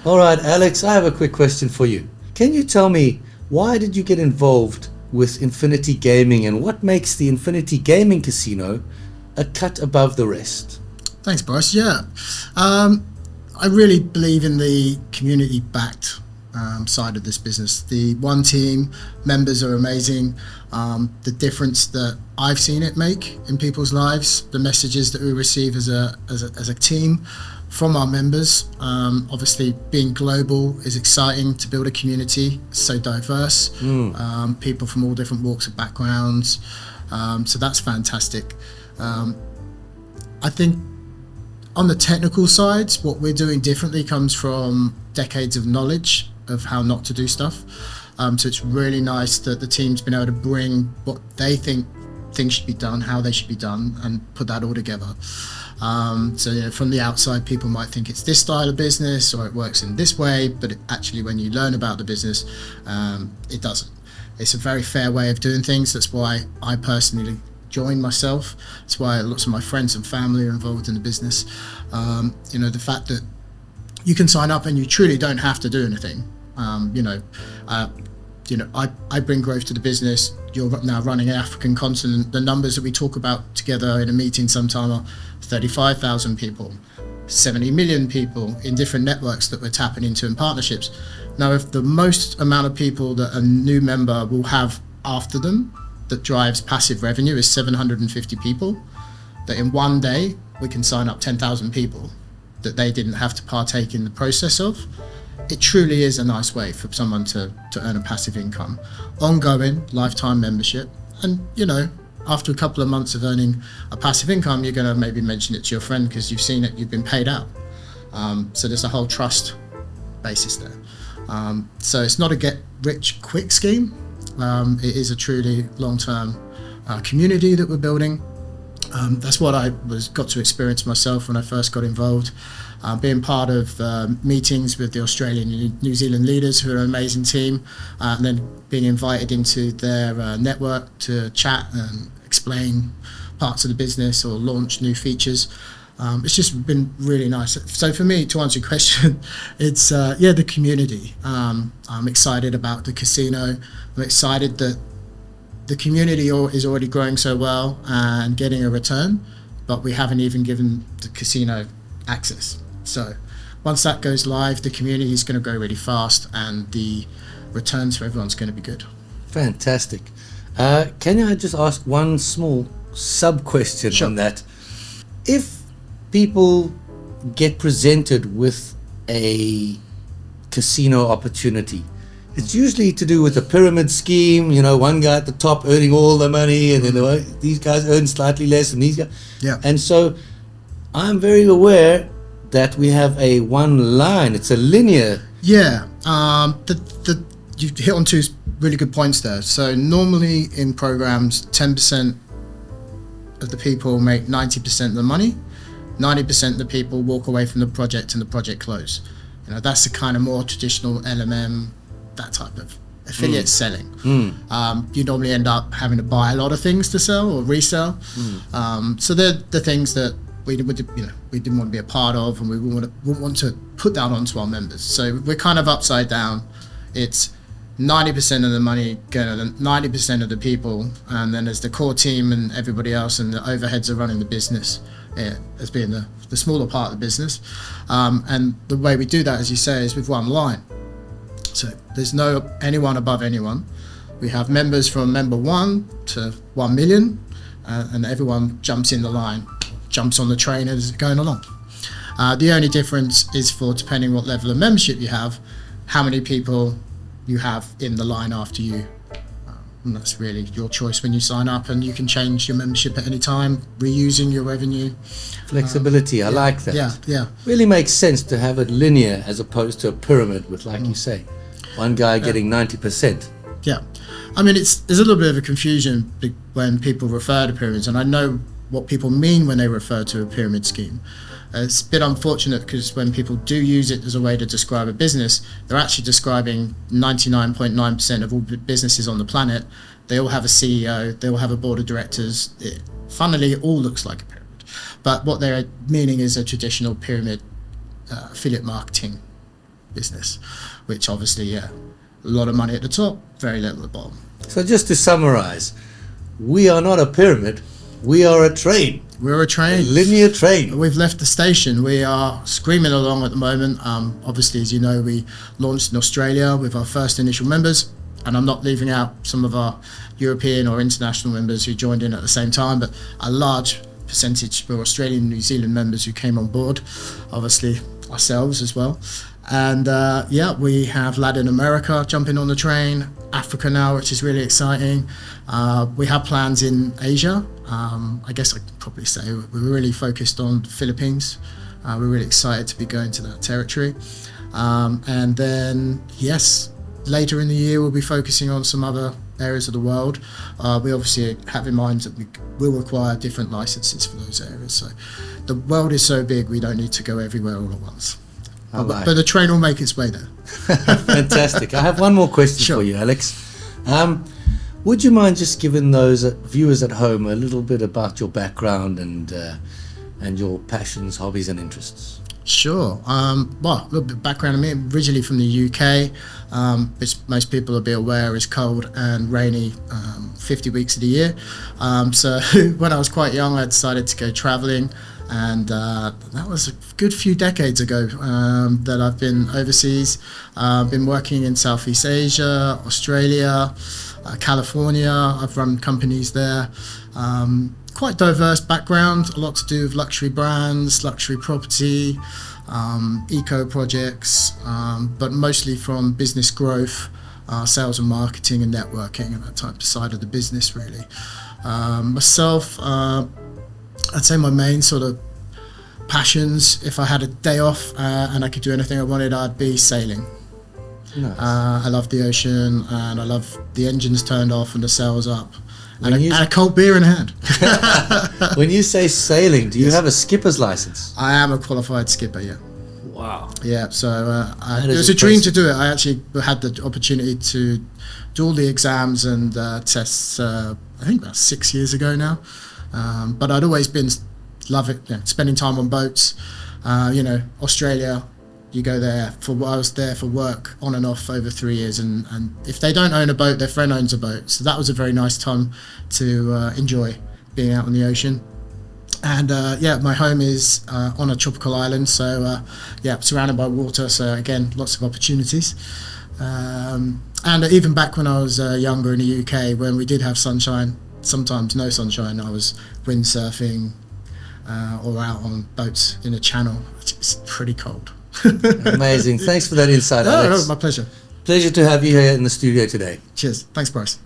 All right, Alex, I have a quick question for you. Can you tell me, why did you get involved with Infinity Gaming, and what makes the Infinity Gaming Casino a cut above the rest? Thanks, Bryce. Yeah. I really believe in the community-backed side of this business. The one team, members are amazing. The difference that I've seen it make in people's lives, the messages that we receive as a team from our members. Obviously, being global is exciting to build a community so diverse. People from all different walks of backgrounds. So that's fantastic. I think on the technical sides, what we're doing differently comes from decades of knowledge of how not to do stuff. So it's really nice that the team's been able to bring what they think things should be done, how they should be done, and put that all together. So from the outside, people might think it's this style of business or it works in this way, but actually when you learn about the business, it doesn't. It's a very fair way of doing things. That's why I personally joined myself. That's why lots of my friends and family are involved in the business. The fact that you can sign up and you truly don't have to do anything. I bring growth to the business. You're now running an African continent. The numbers that we talk about together in a meeting sometime are 35,000 people, 70 million people in different networks that we're tapping into in partnerships. Now, if the most amount of people that a new member will have after them that drives passive revenue is 750 people, that in one day we can sign up 10,000 people that they didn't have to partake in the process of. It truly is a nice way for someone to earn a passive income, ongoing lifetime membership. And after a couple of months of earning a passive income, you're going to maybe mention it to your friend because you've seen it, you've been paid out. So there's a whole trust basis there. So it's not a get rich quick scheme. It is a truly long-term community that we're building. That's what I got to experience myself when I first got involved. Being part of meetings with the Australian and New Zealand leaders, who are an amazing team, and then being invited into their network to chat and explain parts of the business or launch new features. It's just been really nice. So for me, to answer your question, it's the community. I'm excited about the casino. I'm excited that the community is already growing so well and getting a return, but we haven't even given the casino access. So once that goes live, the community is going to grow really fast and the returns for everyone's going to be good. Fantastic. Can I just ask one small sub-question on that? If people get presented with a casino opportunity, it's usually to do with a pyramid scheme, one guy at the top earning all the money, and then these guys earn slightly less, and these guys. Yeah. And so I'm very aware that we have a one line, it's a linear. Yeah. You hit on two really good points there. So normally in programs, 10% of the people make 90% of the money, 90% of the people walk away from the project and the project close. That's the kind of more traditional LMM, that type of affiliate selling. You normally end up having to buy a lot of things to sell or resell. So they're the things that we didn't want to be a part of, and we wouldn't want to put that onto our members. So we're kind of upside down. It's 90% of the money going to 90% of the people, and then there's the core team and everybody else, and the overheads are running the business as being the smaller part of the business. And the way we do that, as you say, is with one line. So there's no anyone above anyone. We have members from member 1 to 1 million, and everyone jumps in the line, jumps on the train as it's going along. The only difference is for, depending what level of membership you have, how many people you have in the line after you. And that's really your choice when you sign up, and you can change your membership at any time, reusing your revenue. Flexibility, I like that. Yeah. Really makes sense to have it linear as opposed to a pyramid with, like you say, one guy getting 90%. Yeah. I mean, there's a little bit of a confusion when people refer to pyramids, and I know what people mean when they refer to a pyramid scheme. It's a bit unfortunate because when people do use it as a way to describe a business, they're actually describing 99.9% of all businesses on the planet. They all have a CEO, they all have a board of directors. Funnily, it all looks like a pyramid. But what they're meaning is a traditional pyramid affiliate marketing business, which obviously, a lot of money at the top, very little at the bottom. So just to summarize, we are not a pyramid, we are a train. We're a train. A linear train. We've left the station. We are screaming along at the moment. Obviously, as you know, we launched in Australia with our first initial members, and I'm not leaving out some of our European or international members who joined in at the same time, but a large percentage were Australian and New Zealand members who came on board, obviously ourselves as well. And we have Latin America jumping on the train, Africa now, which is really exciting. We have plans in Asia. I guess I could probably say we're really focused on the Philippines. We're really excited to be going to that territory. And then, yes, later in the year, we'll be focusing on some other areas of the world. We obviously have in mind that we will require different licenses for those areas. So the world is so big, we don't need to go everywhere all at once. But the train will make its way there. Fantastic. I have one more question for you, Alex. Would you mind just giving those viewers at home a little bit about your background and your passions, hobbies and interests? Sure. Well, a little bit of background on me. I'm originally from the UK, which most people will be aware is cold and rainy 50 weeks of the year. So when I was quite young, I decided to go travelling. And that was a good few decades ago that I've been overseas. Been working in Southeast Asia, Australia, California. I've run companies there. Quite diverse background, a lot to do with luxury brands, luxury property, eco projects, but mostly from business growth, sales and marketing and networking and that type of side of the business really. Myself, I'd say my main sort of passions, if I had a day off and I could do anything I wanted, I'd be sailing. Nice. I love the ocean and I love the engines turned off and the sails up. And a cold beer in hand. When you say sailing, do you have a skipper's license? I am a qualified skipper, yeah. Wow. Yeah, so it was a dream to do it. I actually had the opportunity to do all the exams and tests, I think about 6 years ago now. But I'd always been spending time on boats. Australia, you go there I was there for work on and off over 3 years, and if they don't own a boat, their friend owns a boat. So that was a very nice time to enjoy being out on the ocean. And my home is on a tropical island, so surrounded by water. So again, lots of opportunities. And even back when I was younger in the UK, when we did have sunshine, sometimes no sunshine, I was windsurfing or out on boats in the channel, which is pretty cold. Amazing. Thanks for that insight, Alex. No, my pleasure. Pleasure to have you here in the studio today. Cheers. Thanks, Bryce.